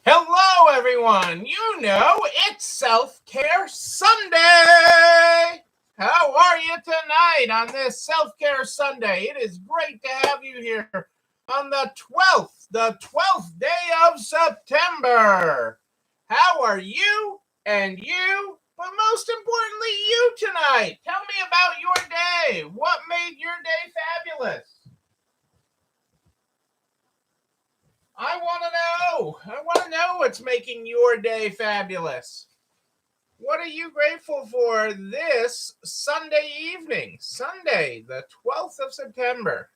Hello, everyone. You know, it's Self-Care Sunday. How are you tonight on this Self-Care Sunday? It is great to have you here on the 12th day of September. How are you and you, but most importantly, you tonight? Tell me about your day. What made your day fabulous? I want to know what's making your day fabulous. What are you grateful for this Sunday evening? Sunday, the 12th of September.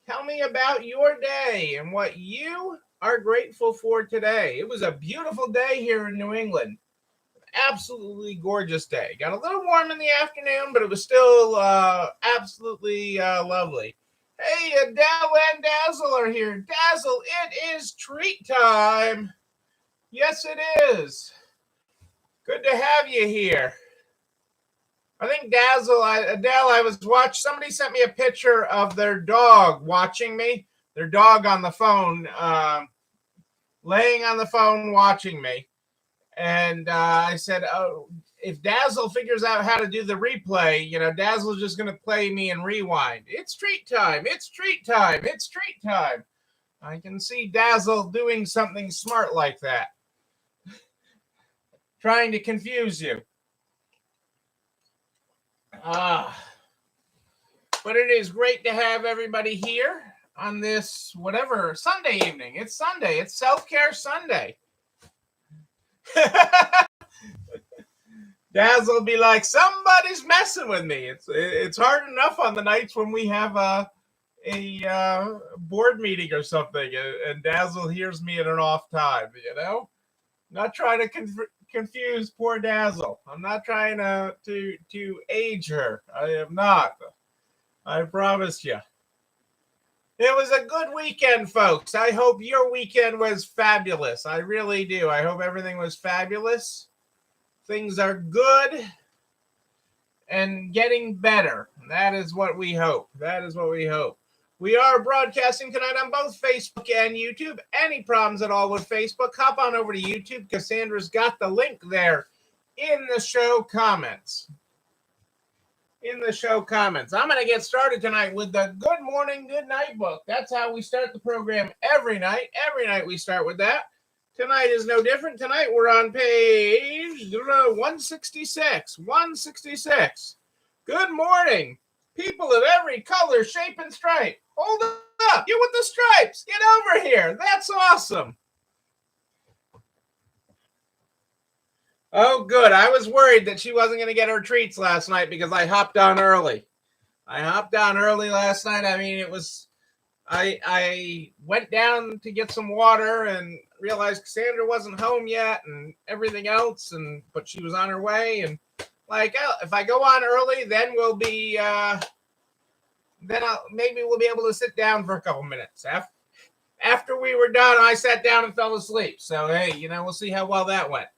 Tell me about your day and what you are grateful for today. It was a beautiful day here in New England. Absolutely gorgeous day. Got a little warm in the afternoon, but it was still absolutely lovely. Hey, Adele and Dazzle are here. Dazzle, it is treat time. Yes, it is. Good to have you here. I think Adele, I was watching, somebody sent me a picture of their dog watching me, their dog on the phone, laying on the phone watching me. And I said, oh, if Dazzle figures out how to do the replay, Dazzle's just going to play me and rewind. It's treat time. It's treat time. It's treat time. I can see Dazzle doing something smart like that, trying to confuse you. But it is great to have everybody here on this whatever Sunday evening. It's Sunday. It's Self-Care Sunday. Dazzle will be like, somebody's messing with me. It's hard enough on the nights when we have a board meeting or something, and Dazzle hears me at an off time. Not trying to confuse poor Dazzle. I'm not trying to age her. I am not. I promise you. It was a good weekend, folks. I hope your weekend was fabulous. I really do. I hope everything was fabulous. Things are good and getting better. That is what we hope. That is what we hope. We are broadcasting tonight on both Facebook and YouTube. Any problems at all with Facebook, hop on over to YouTube. Cassandra's got the link there in the show comments. I'm going to get started tonight with the Good Morning, Good Night book. That's how we start the program every night. Every night we start with that. Tonight is no different. Tonight we're on page 166. 166. Good morning, people of every color, shape, and stripe. Hold up. You with the stripes. Get over here. That's awesome. Oh, good. I was worried that she wasn't going to get her treats last night because I hopped on early. Last night. I mean, I went down to get some water and realized Cassandra wasn't home yet and everything else, but she was on her way. And if I go on early, then maybe we'll be able to sit down for a couple minutes. After we were done, I sat down and fell asleep. So, hey, we'll see how well that went.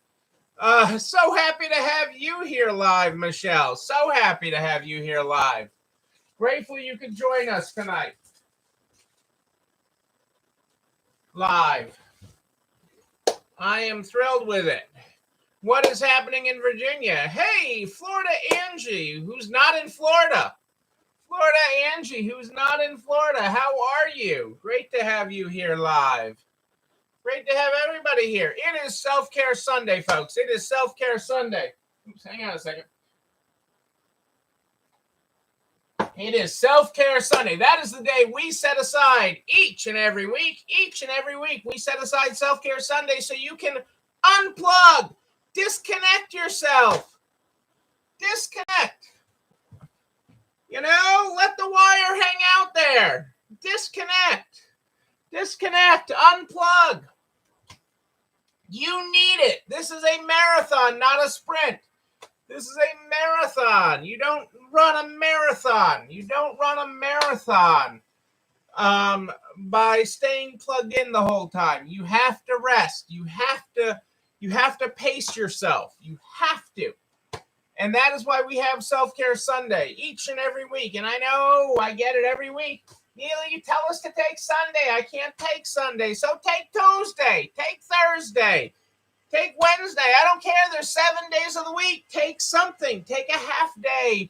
So happy to have you here live, Michelle. So happy to have you here live. Grateful you could join us tonight. Live. I am thrilled with it. What is happening in Virginia? Hey, Florida Angie, who's not in Florida. Florida Angie, who's not in Florida. How are you? Great to have you here live. Great to have everybody here. It is Self-Care Sunday, folks. It is Self-Care Sunday. Oops, hang on a second. It is Self-Care Sunday. That is the day we set aside each and every week. Each and every week, we set aside Self-Care Sunday so you can unplug, disconnect yourself. Disconnect. Let the wire hang out there. Disconnect. Unplug. You need it. This is a marathon, not a sprint. This is a marathon. You don't run a marathon. By staying plugged in the whole time. You have to rest. You have to pace yourself. You have to. And that is why we have Self-Care Sunday each and every week. And I know I get it every week. Neil, you tell us to take Sunday. I can't take Sunday. So take Tuesday. Take Thursday. Take Wednesday. I don't care. There's 7 days of the week. Take something. Take a half day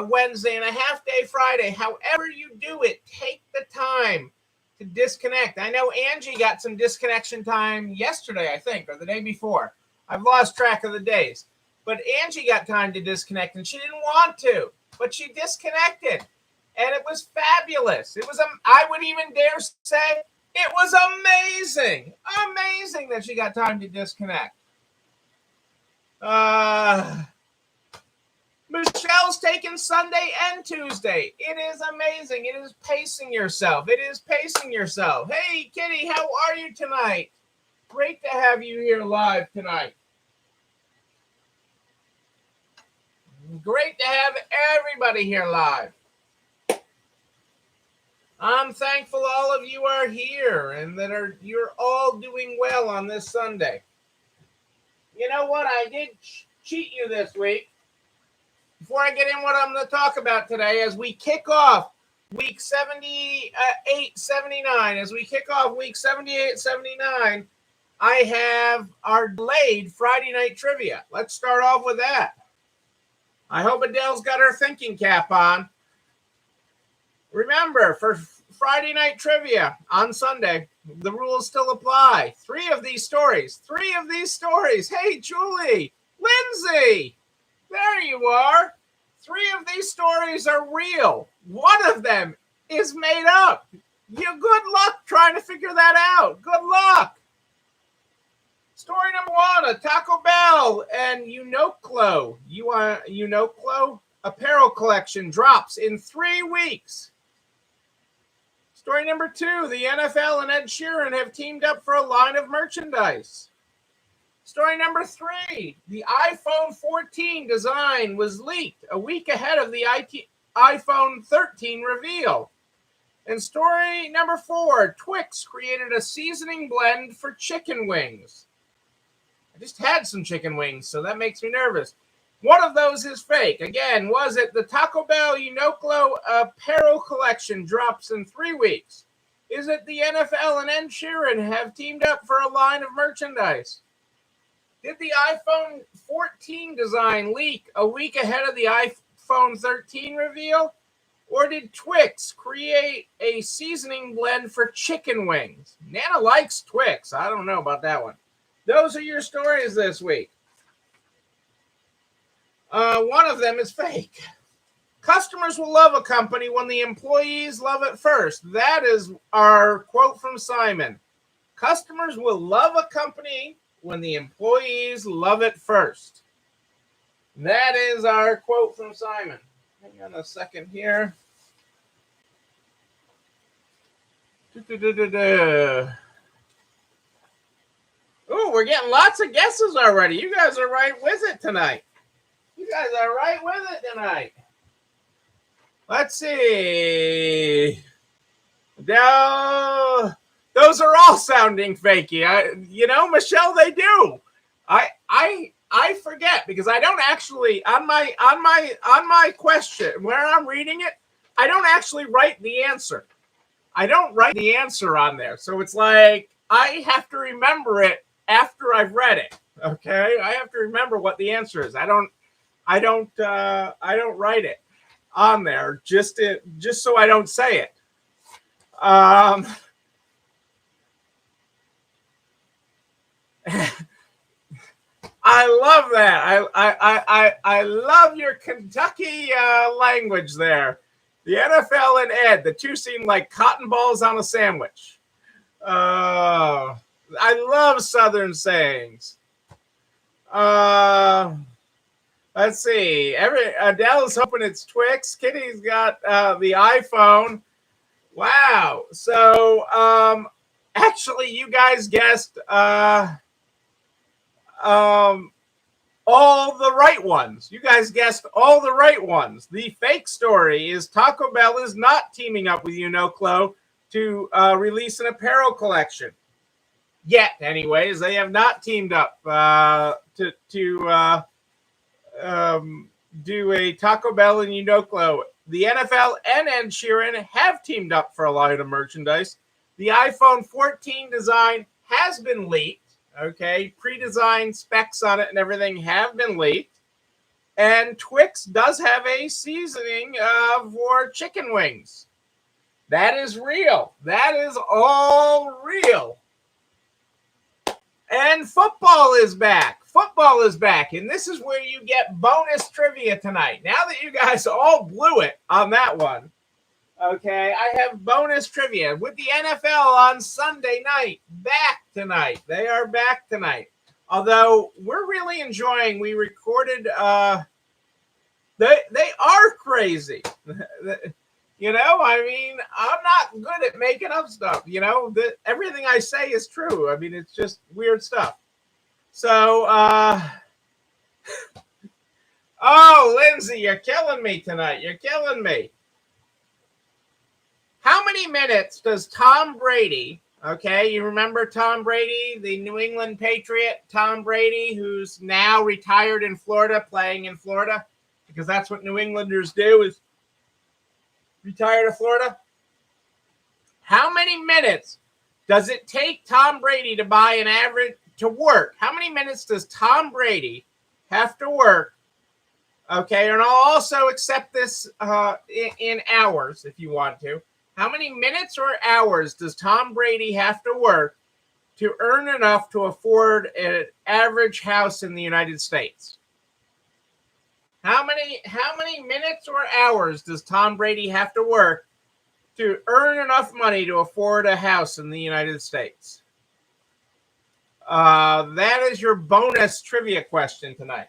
Wednesday and a half day Friday. However you do it, take the time to disconnect. I know Angie got some disconnection time yesterday, I think, or the day before. I've lost track of the days. But Angie got time to disconnect, and she didn't want to, but she disconnected. And it was fabulous. It was, I would even dare say, it was amazing. Amazing that she got time to disconnect. Michelle's taking Sunday and Tuesday. It is amazing. It is pacing yourself. It is pacing yourself. Hey, Kitty, how are you tonight? Great to have you here live tonight. Great to have everybody here live. I'm thankful all of you are here and that you're all doing well on this Sunday. You know what? I did cheat you this week. Before I get in what I'm going to talk about today, as we kick off week 78, 79, as we kick off week 78, 79, I have our delayed Friday night trivia. Let's start off with that. I hope Adele's got her thinking cap on. Remember, for Friday night trivia on Sunday, the rules still apply. Three of these stories. Hey, Julie, Lindsay, there you are. 3 of these stories are real. 1 of them is made up. You good luck trying to figure that out. Good luck. Story number 1, a Taco Bell and Uniqlo. Uniqlo apparel collection drops in 3 weeks. Story number 2, the NFL and Ed Sheeran have teamed up for a line of merchandise. Story number 3, the iPhone 14 design was leaked a week ahead of the iPhone 13 reveal. And story number 4, Twix created a seasoning blend for chicken wings. I just had some chicken wings, so that makes me nervous. One of those is fake. Again, was it the Taco Bell Uniqlo apparel collection drops in 3 weeks? Is it the NFL and Ed Sheeran have teamed up for a line of merchandise? Did the iPhone 14 design leak a week ahead of the iPhone 13 reveal? Or did Twix create a seasoning blend for chicken wings? Nana likes Twix. I don't know about that one. Those are your stories this week. One of them is fake. Customers will love a company when the employees love it first. That is our quote from Simon. Customers will love a company when the employees love it first. That is our quote from Simon. Hang on a second here. Oh, we're getting lots of guesses already. You guys are right with it tonight. Let's see. No, those are all sounding fakey. Michelle, they do. I forget because I don't actually on my question where I'm reading it, I don't actually write the answer. I don't write the answer on there. So it's like I have to remember it after I've read it. Okay? I have to remember what the answer is. I don't write it on there just so I don't say it. I love that. I love your Kentucky language there. The NFL and Ed, the two seem like cotton balls on a sandwich. I love Southern sayings. Let's see. Adele's hoping it's Twix. Kitty's got the iPhone. Wow. So actually, you guys guessed all the right ones. You guys guessed all the right ones. The fake story is Taco Bell is not teaming up with Uniqlo to release an apparel collection. Yet, anyways, they have not teamed up to do a Taco Bell and Uniqlo the NFL and Ed Sheeran have teamed up for a line of merchandise. The iPhone 14 design has been leaked. Okay, pre-designed specs on it and everything have been leaked. And Twix does have a seasoning for chicken wings. That is real. That is all real. And football is back. Football is back. And this is where you get bonus trivia tonight. Now that you guys all blew it on that one, okay, I have bonus trivia with the NFL on Sunday night. Back tonight. They are back tonight. Although we're really enjoying, we recorded, they are crazy. You know, I mean, I'm not good at making up stuff. You know, everything I say is true. I mean, it's just weird stuff. So, oh, Lindsay, you're killing me tonight. You're killing me. How many minutes does Tom Brady, okay, you remember Tom Brady, the New England Patriot, Tom Brady, who's now retired in Florida, playing in Florida, because that's what New Englanders do, is retire to Florida. How many minutes does it take Tom Brady to buy an average to work? How many minutes does Tom Brady have to work? Okay, and I'll also accept this in hours if you want to. How many minutes or hours does Tom Brady have to work to earn enough to afford an average house in the United States? How many minutes or hours does Tom Brady have to work to earn enough money to afford a house in the United States? That is your bonus trivia question tonight.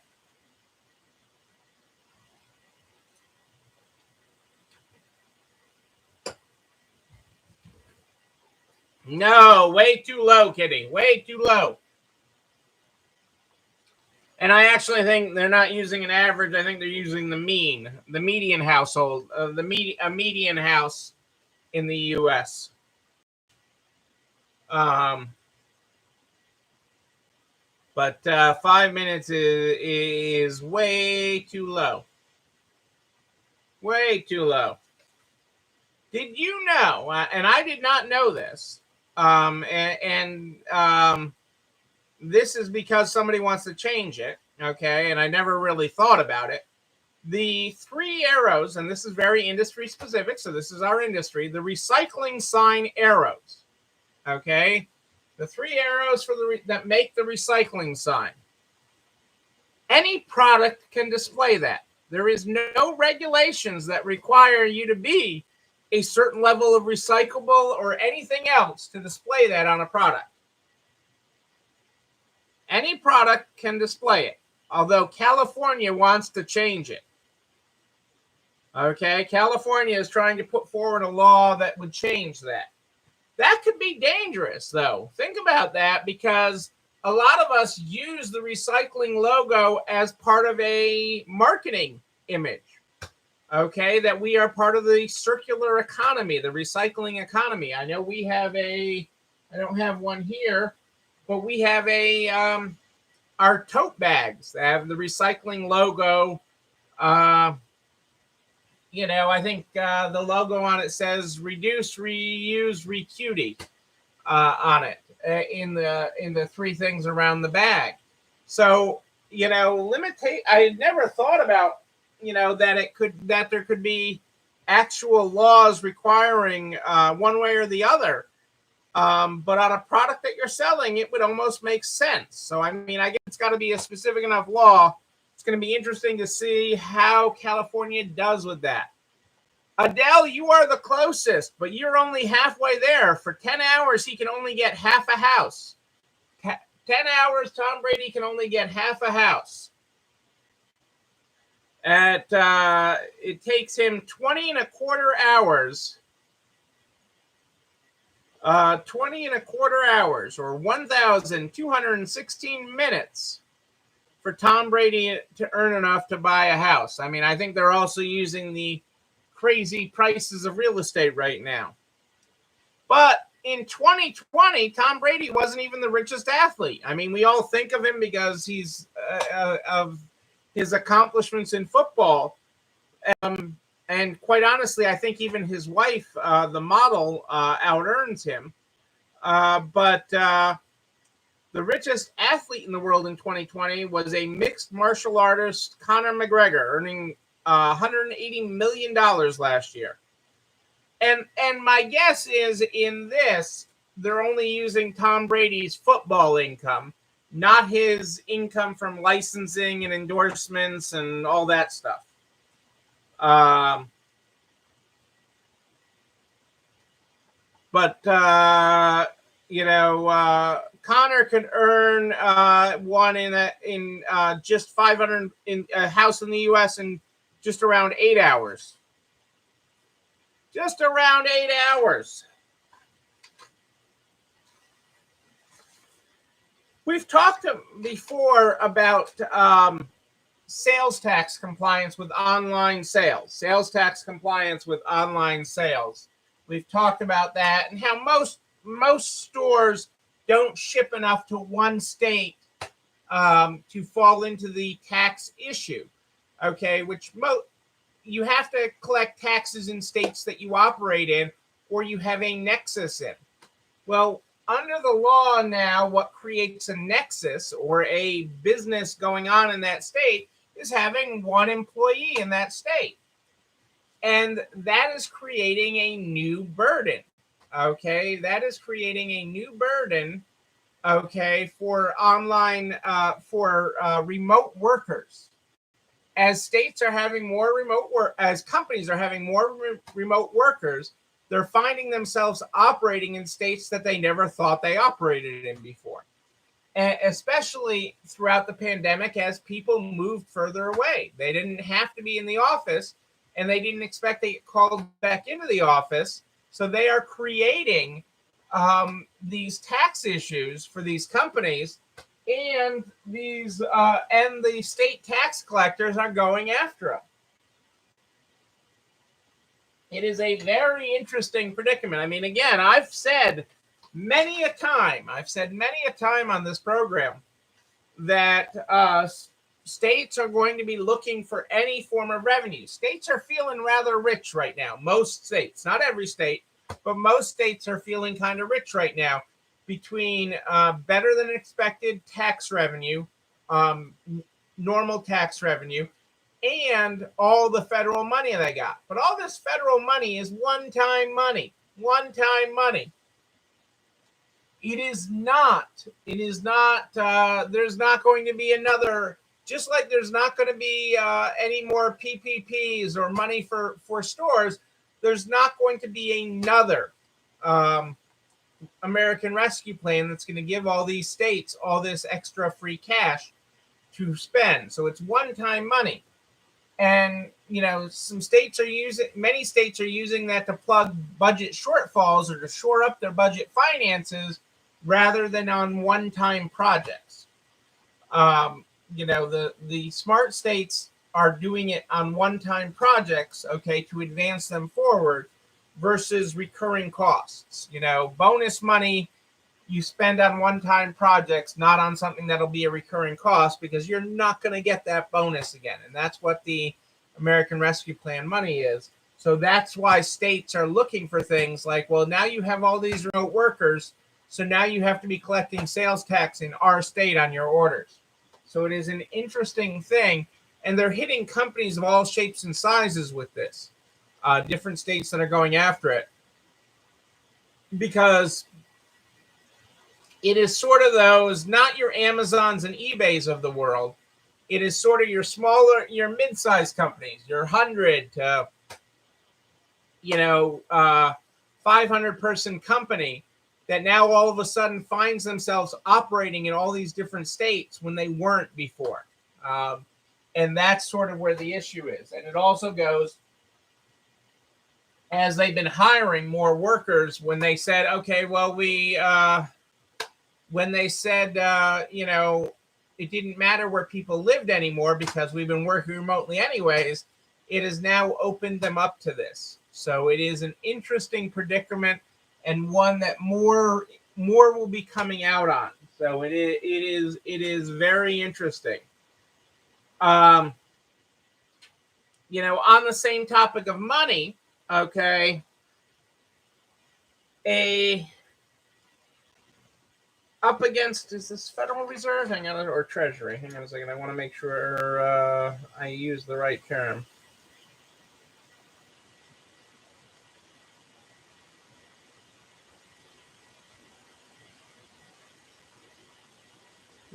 No, way too low, Kitty. Way too low. And I actually think they're not using an average. I think they're using the median household, a median house in the U.S. But 5 minutes is way too low. Way too low. Did you know, and I did not know this, this is because somebody wants to change it, okay, and I never really thought about it. The 3 arrows, and this is very industry specific, so this is our industry, the recycling sign arrows, okay, the 3 arrows for that make the recycling sign. Any product can display that. There is no regulations that require you to be a certain level of recyclable or anything else to display that on a product. Any product can display it, although California wants to change it. Okay, California is trying to put forward a law that would change that. That could be dangerous, though. Think about that, because a lot of us use the recycling logo as part of a marketing image. Okay, that we are part of the circular economy, the recycling economy. I know we have I don't have one here, but we have our tote bags that have the recycling logo. You know, I think the logo on it says reduce, reuse, recutie on it in the 3 things around the bag. So, you know, I had never thought about, you know, that there could be actual laws requiring one way or the other. But on a product that you're selling, it would almost make sense. So, I mean, I guess it's got to be a specific enough law. It's going to be interesting to see how California does with that. Adele, you are the closest, but you're only halfway there. For 10 hours, he can only get half a house. 10 hours, Tom Brady can only get half a house. It takes him 20 and a quarter hours. 20 and a quarter hours, or 1,216 minutes for Tom Brady to earn enough to buy a house. I mean, I think they're also using the crazy prices of real estate right now. But in 2020, Tom Brady wasn't even the richest athlete. I mean, we all think of him because he's of his accomplishments in football. And quite honestly, I think even his wife, the model, out earns him. But the richest athlete in the world in 2020 was a mixed martial artist, Conor McGregor, earning $180 million last year. And my guess is in this, they're only using Tom Brady's football income, not his income from licensing and endorsements and all that stuff. But Connor could earn one in just 500 in a house in the U.S. in just around 8 hours. Just around 8 hours. We've talked before about sales tax compliance with online sales. Sales tax compliance with online sales. We've talked about that and how most stores don't ship enough to one state to fall into the tax issue. Okay, which you have to collect taxes in states that you operate in or you have a nexus in. Well, under the law now, what creates a nexus or a business going on in that state is having one employee in that state. And that is creating a new burden. Okay, that is creating a new burden. Okay, for online, for remote workers. As states are having more remote work, as companies are having more remote workers, they're finding themselves operating in states that they never thought they operated in before. And especially throughout the pandemic, as people moved further away. They didn't have to be in the office, and they didn't expect to get called back into the office. So they are creating these tax issues for these companies, and the state tax collectors are going after them. It is a very interesting predicament. I mean, again, I've said many a time on this program that states are going to be looking for any form of revenue. States are feeling rather rich right now. Most states, not every state, but most states are feeling kind of rich right now between better than expected tax revenue, normal tax revenue, and all the federal money they got. But all this federal money is one-time money. One-time money. It is not. There's not going to be another, just like there's not going to be any more PPPs or money for stores, there's not going to be another American Rescue Plan that's going to give all these states all this extra free cash to spend. So it's one-time money. And, many states are using that to plug budget shortfalls or to shore up their budget finances rather than on one-time projects. The smart states are doing it on one-time projects, okay, to advance them forward versus recurring costs. Bonus money you spend on one-time projects, not on something that'll be a recurring cost, because you're not going to get that bonus again. And that's what the American Rescue Plan money is. So that's why states are looking for things like, well, now you have all these remote workers, so now you have to be collecting sales tax in our state on your orders. So it is an interesting thing. And they're hitting companies of all shapes and sizes with this. Different states that are going after it. Because it is sort of those, not your Amazons and eBays of the world. It is sort of your smaller, your mid-sized companies, your 100 to, 500-person company that now all of a sudden finds themselves operating in all these different states when they weren't before. And that's sort of where the issue is. And it also goes, as they've been hiring more workers, when they said, okay, well, when they said, it didn't matter where people lived anymore because we've been working remotely anyways, it has now opened them up to this. So it is an interesting predicament and one that more will be coming out on. So it is very interesting. on the same topic of money, okay, up against, is this Federal Reserve? Hang on, or Treasury? Hang on a second. I want to make sure I use the right term.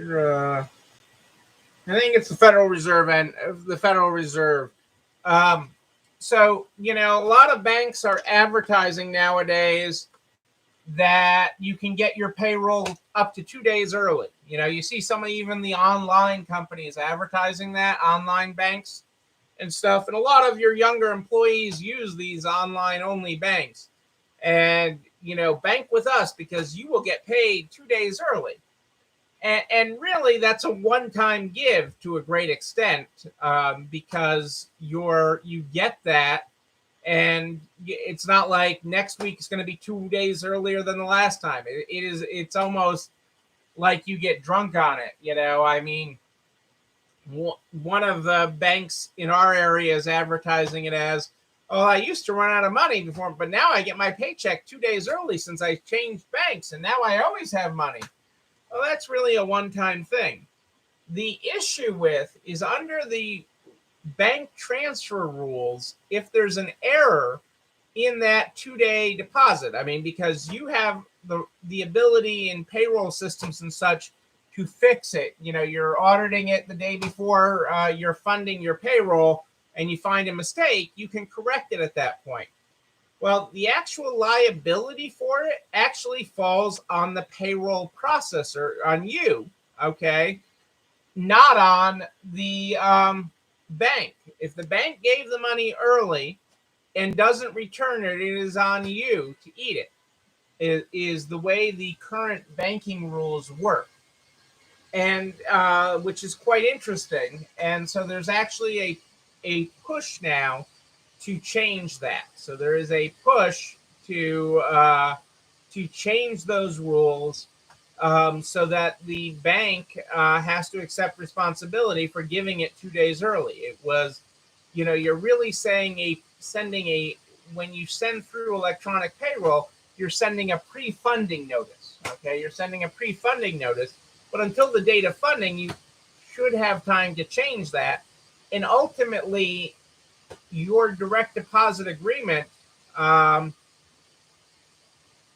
I think it's the Federal Reserve and the Federal Reserve. So, a lot of banks are advertising nowadays that you can get your payroll up to 2 days early. You see some of even the online companies advertising that, online banks and stuff. And a lot of your younger employees use these online only banks. And, bank with us because you will get paid 2 days early. And really, that's a one-time give to a great extent, because you get that, and it's not like next week is going to be 2 days earlier than the last time. It's almost like you get drunk on it. I mean, one of the banks in our area is advertising it as, oh, I used to run out of money before, but now I get my paycheck 2 days early since I changed banks, and now I always have money. Well, that's really a one-time thing. The issue with is under the bank transfer rules, if there's an error in that 2-day deposit, I mean, because you have the ability in payroll systems and such to fix it. You're auditing it the day before you're funding your payroll, and you find a mistake, you can correct it at that point. Well, the actual liability for it actually falls on the payroll processor, on you, okay? Not on the bank. If the bank gave the money early and doesn't return it, it is on you to eat it. It is the way the current banking rules work, and which is quite interesting. And so there's actually a push now to change that. So there is a push to change those rules, so that the bank has to accept responsibility for giving it 2 days early. It was, you're really saying when you send through electronic payroll, you're sending a pre-funding notice. Okay, you're sending a pre-funding notice, but until the date of funding, you should have time to change that, and ultimately, your direct deposit agreement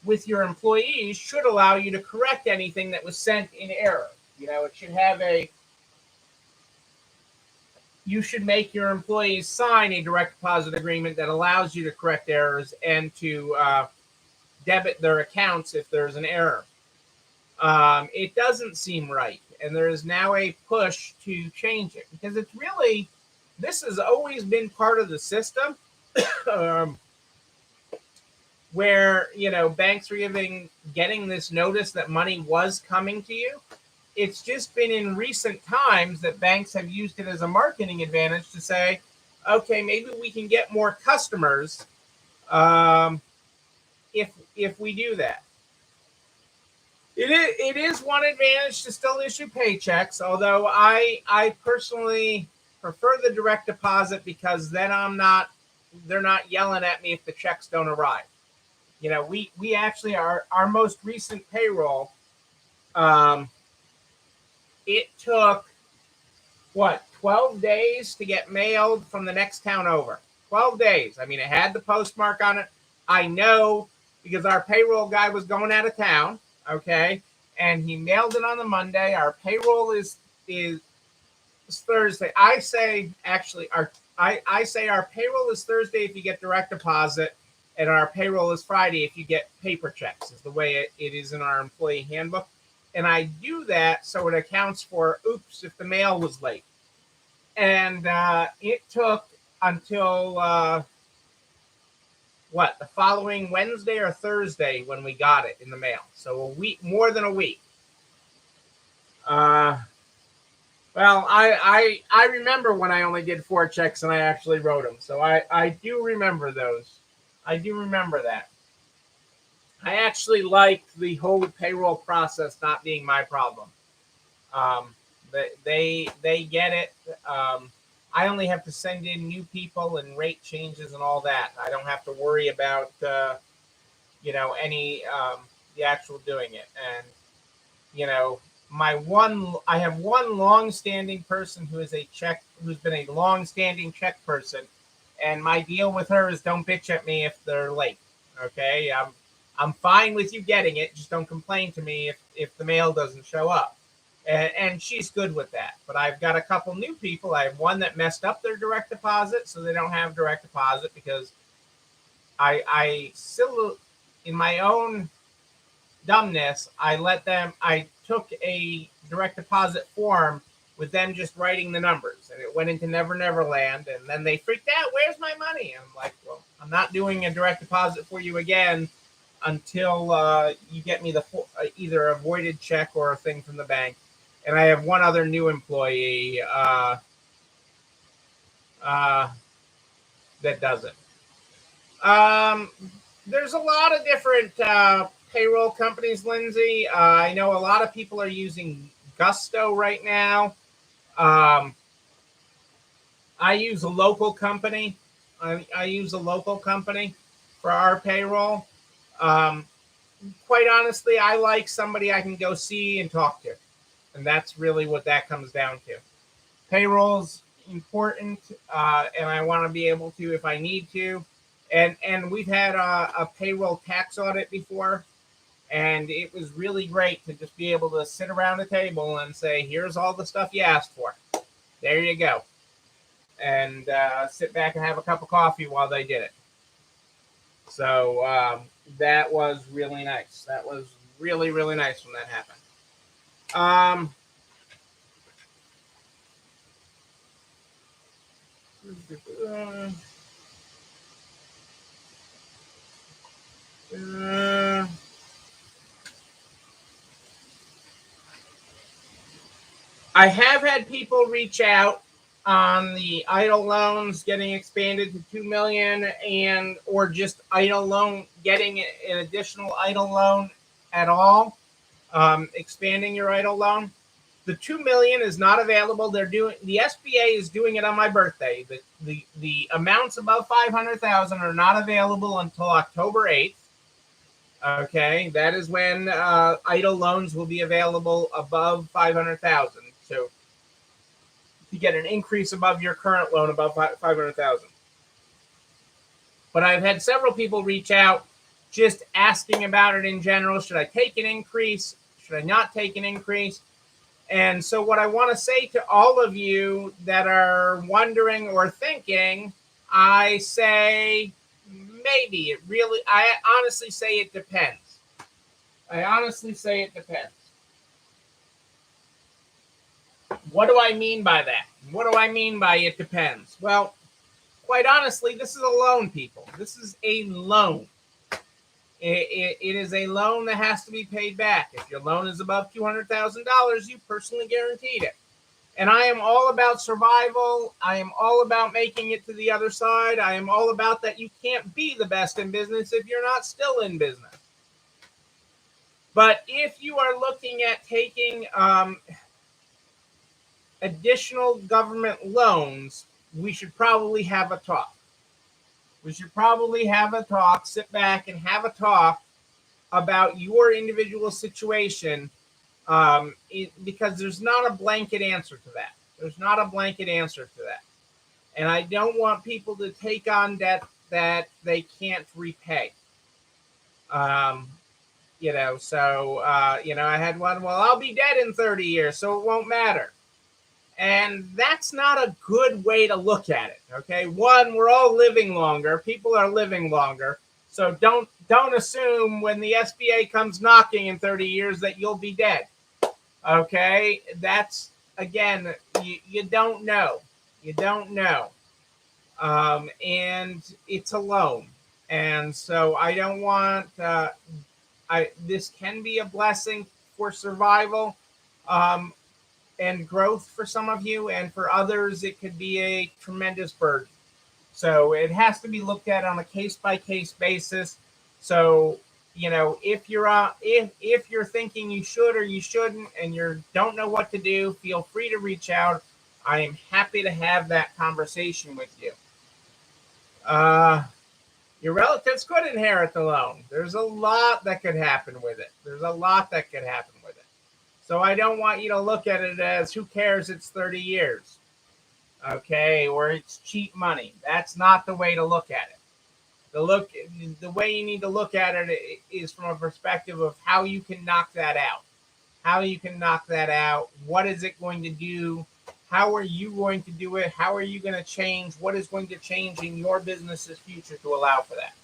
with your employees should allow you to correct anything that was sent in error. It should have you should make your employees sign a direct deposit agreement that allows you to correct errors and to debit their accounts if there's an error. It doesn't seem right, and there is now a push to change it, because it's really, this has always been part of the system, where banks are getting this notice that money was coming to you. It's just been in recent times that banks have used it as a marketing advantage to say, okay, maybe we can get more customers if we do that. It is one advantage to still issue paychecks, although I personally prefer the direct deposit, because then they're not yelling at me if the checks don't arrive. We actually, our most recent payroll, it took 12 days to get mailed from the next town over. 12 days. I mean, it had the postmark on it. I know, because our payroll guy was going out of town, okay, and he mailed it on the Monday. Our payroll is Thursday. I say our payroll is Thursday if you get direct deposit, and our payroll is Friday if you get paper checks, is the way it is in our employee handbook. And I do that so it accounts for, oops, if the mail was late. And it took until the following Wednesday or Thursday when we got it in the mail. So a week, more than a week. Well, I remember when I only did 4 checks and I actually wrote them. So I do remember those. I do remember that. I actually liked the whole payroll process not being my problem. They get it. I only have to send in new people and rate changes and all that. I don't have to worry about any the actual doing it. And you know, I have one long-standing person who's been a long-standing check person, and my deal with her is don't bitch at me if they're late. Okay, I'm fine with you getting it, just don't complain to me if the mail doesn't show up. And she's good with that. But I've got a couple new people. I have one that messed up their direct deposit, so they don't have direct deposit because I still, in my own dumbness, I took a direct deposit form with them just writing the numbers, and it went into Never Never Land, and then they freaked out. Where's my money? And I'm like, well, I'm not doing a direct deposit for you again until you get me either a voided check or a thing from the bank. And I have one other new employee uh, that does it. There's a lot of different payroll companies, Lindsay. I know a lot of people are using Gusto right now. I use a local company. I use a local company for our payroll. Um, Quite honestly, I like somebody I can go see and talk to. And that's really what that comes down to. Payroll's important, and I want to be able to if I need to. And we've had a payroll tax audit before, and it was really great to just be able to sit around a table and say, here's all the stuff you asked for. There you go. And sit back and have a cup of coffee while they did it. So that was really nice. That was really, really nice when that happened. I have had people reach out on the idle loans getting expanded to 2 million, and or just idle loan getting an additional idle loan at all, expanding your idle loan. The 2 million is not available. The SBA is doing it on my birthday. The amounts above 500,000 are not available until October 8th. Okay, that is when idle loans will be available above 500,000. So you get an increase above your current loan above 500,000. But I've had several people reach out just asking about it in general. Should I take an increase? Should I not take an increase? And so what I want to say to all of you that are wondering or thinking, I say maybe. I honestly say it depends. I honestly say it depends. What do I mean by that? What do I mean by it depends? Well, quite honestly, this is a loan, people. This is a loan. It is a loan that has to be paid back. If your loan is above $200,000, you personally guaranteed it. And I am all about survival. I am all about making it to the other side. I am all about that you can't be the best in business if you're not still in business. But if you are looking at taking additional government loans, we should probably have a talk. We should probably have a talk, sit back and have a talk about your individual situation, because there's not a blanket answer to that. There's not a blanket answer to that. And I don't want people to take on debt that they can't repay. So I had one, well, I'll be dead in 30 years, so it won't matter. And that's not a good way to look at it. Okay. One, we're all living longer. People are living longer. So don't assume when the SBA comes knocking in 30 years that you'll be dead. Okay. That's, again, you don't know. You don't know. And it's a loan. And so I don't want, this can be a blessing for survival. And growth for some of you, and for others, it could be a tremendous burden. So it has to be looked at on a case-by-case basis. So, if you're thinking you should or you shouldn't, and you don't know what to do, feel free to reach out. I am happy to have that conversation with you. Your relatives could inherit the loan. There's a lot that could happen with it. So I don't want you to look at it as who cares, it's 30 years. Okay, or it's cheap money. That's not the way to look at it. The way you need to look at it is from a perspective of how you can knock that out. What is it going to do? How are you going to do it? How are you going to change? What is going to change in your business's future to allow for that?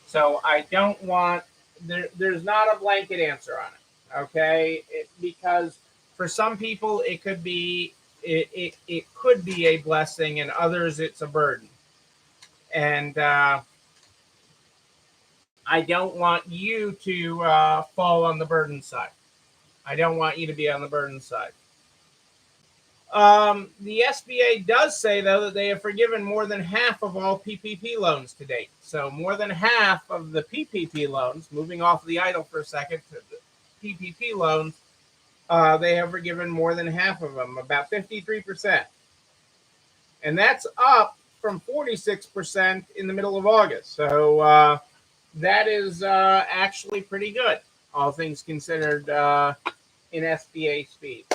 So I don't want there's not a blanket answer on it. Okay, because for some people it could be it could be a blessing, and others it's a burden. And I don't want you to fall on the burden side. I don't want you to be on the burden side. The SBA does say, though, that they have forgiven more than half of all PPP loans to date. So more than half of the PPP loans, moving off the idle for a second, to the PPP loans, they have forgiven more than half of them, about 53%. And that's up from 46% in the middle of August. So that is actually pretty good, all things considered, in SBA speed.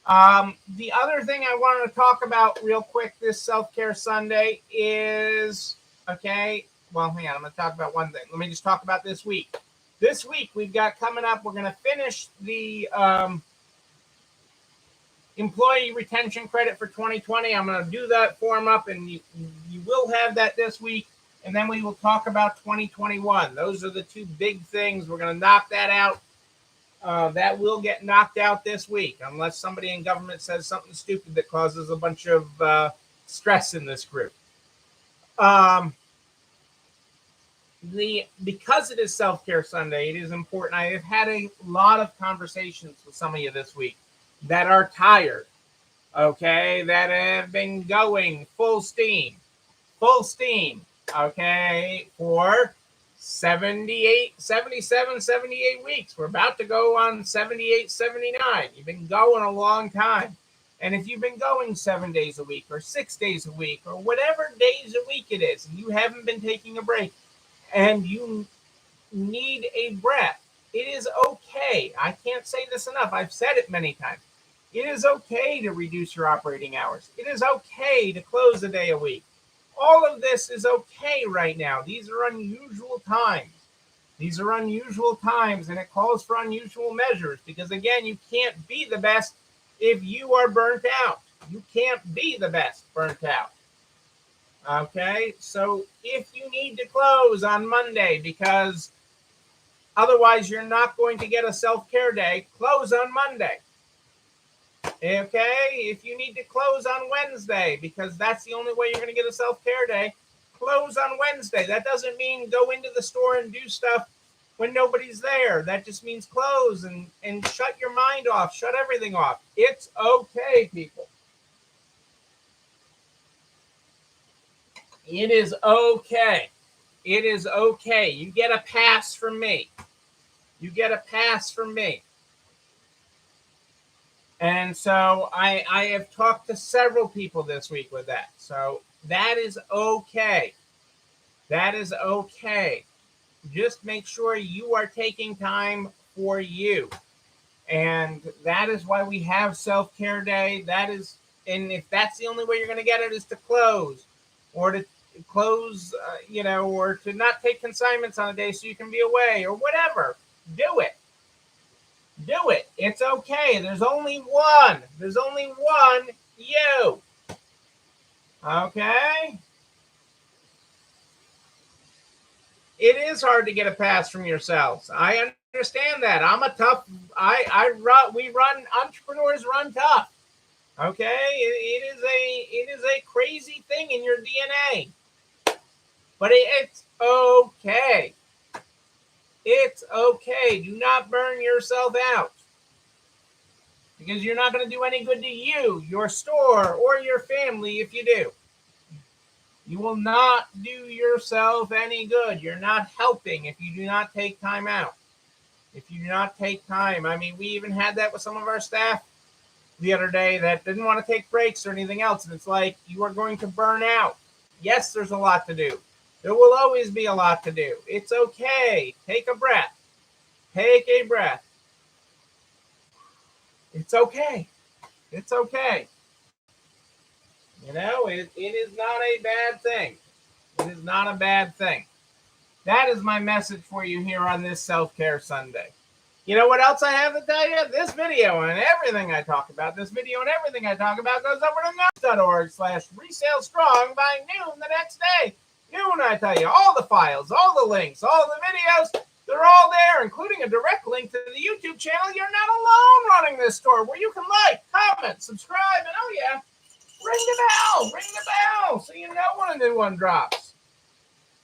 The other thing I wanted to talk about real quick this Self-Care Sunday is, okay, well, hang on, I'm going to talk about one thing. Let me just talk about this week. This week we've got coming up, we're going to finish the employee retention credit for 2020. I'm going to do that form up, and you will have that this week. And then we will talk about 2021. Those are the two big things. We're going to knock that out. That will get knocked out this week, unless somebody in government says something stupid that causes a bunch of stress in this group. Because it is Self-Care Sunday, it is important. I have had a lot of conversations with some of you this week that are tired, okay, that have been going full steam, okay, for 78, 77, 78 weeks. We're about to go on 78, 79. You've been going a long time. And if you've been going 7 days a week or 6 days a week or whatever days a week it is, and you haven't been taking a break and you need a breath, it is okay. I can't say this enough. I've said it many times. It is okay to reduce your operating hours. It is okay to close a day a week. All of this is okay right now. These are unusual times. And it calls for unusual measures because, again, you can't be the best if you are burnt out. You can't be the best burnt out. Okay? So if you need to close on Monday because otherwise you're not going to get a self-care day, close on Monday. Okay, if you need to close on Wednesday because that's the only way you're going to get a self-care day, close on Wednesday. That doesn't mean go into the store and do stuff when nobody's there. That just means close and shut your mind off, shut everything off. It's okay, people. It is okay. It is okay. You get a pass from me. And so I have talked to several people this week with that. So that is okay. Just make sure you are taking time for you. And that is why we have Self-Care Day. And if that's the only way you're going to get it is to close or to close, or to not take consignments on a day so you can be away or whatever, do it. It's okay. There's only one you. Okay? It is hard to get a pass from yourselves. I understand that. Entrepreneurs run tough. Okay? It is a crazy thing in your DNA. But it's okay. It's okay. Do not burn yourself out because you're not going to do any good to you, your store, or your family if you do. You will not do yourself any good. You're not helping if you do not take time out. If you do not take time. I mean, we even had that with some of our staff the other day that didn't want to take breaks or anything else. And it's like, you are going to burn out. Yes, there's a lot to do. There will always be a lot to do. It's okay. Take a breath. Take a breath. It's okay. It's okay. It is not a bad thing. It is not a bad thing. That is my message for you here on this Self-Care Sunday. You know what else I have to tell you? This video and everything I talk about, goes over to notes.org/resale strong by noon the next day. Noon, I tell you, all the files, all the links, all the videos, they're all there, including a direct link to the YouTube channel. You're not alone running this store, where you can like, comment, subscribe, and oh yeah, ring the bell so you know when a new one drops.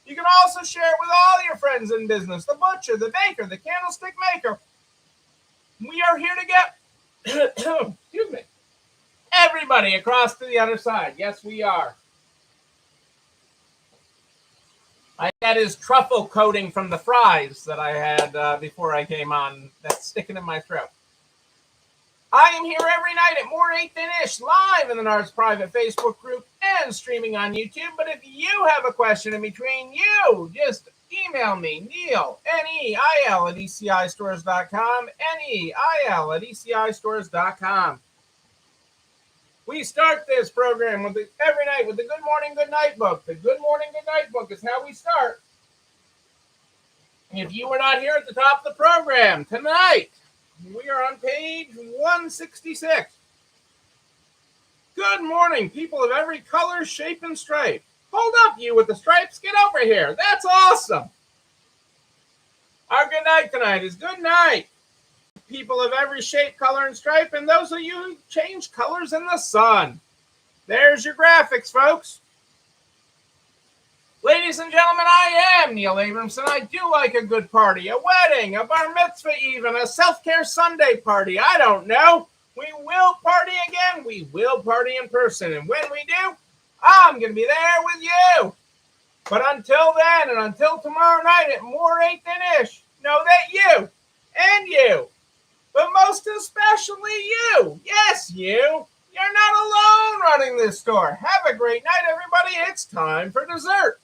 You can also share it with all your friends in business, the butcher, the baker, the candlestick maker. We are here to get, excuse me, everybody across to the other side. Yes, we are. That is truffle coating from the fries that I had before I came on. That's sticking in my throat. I am here every night at more 8 than ish, live in the NARS private Facebook group and streaming on YouTube. But if you have a question in between, you just email me, Neil, Neil at ECIstores.com, Neil at ECIstores.com. We start this program every night with the Good Morning, Good Night book. The Good Morning, Good Night book is how we start. If you were not here at the top of the program tonight, we are on page 166. Good morning, people of every color, shape, and stripe. Hold up, you with the stripes. Get over here. That's awesome. Our good night tonight is good night, people of every shape, color, and stripe, and those of you who change colors in the sun. There's your graphics, folks. Ladies and gentlemen, I am Neil Abramson. I do like a good party, a wedding, a bar mitzvah even, a self-care Sunday party. I don't know. We will party again. We will party in person. And when we do, I'm going to be there with you. But until then, and until tomorrow night at more 8 than ish, know that you and you, but most especially you, yes, you're not alone running this store. Have a great night, everybody. It's time for dessert.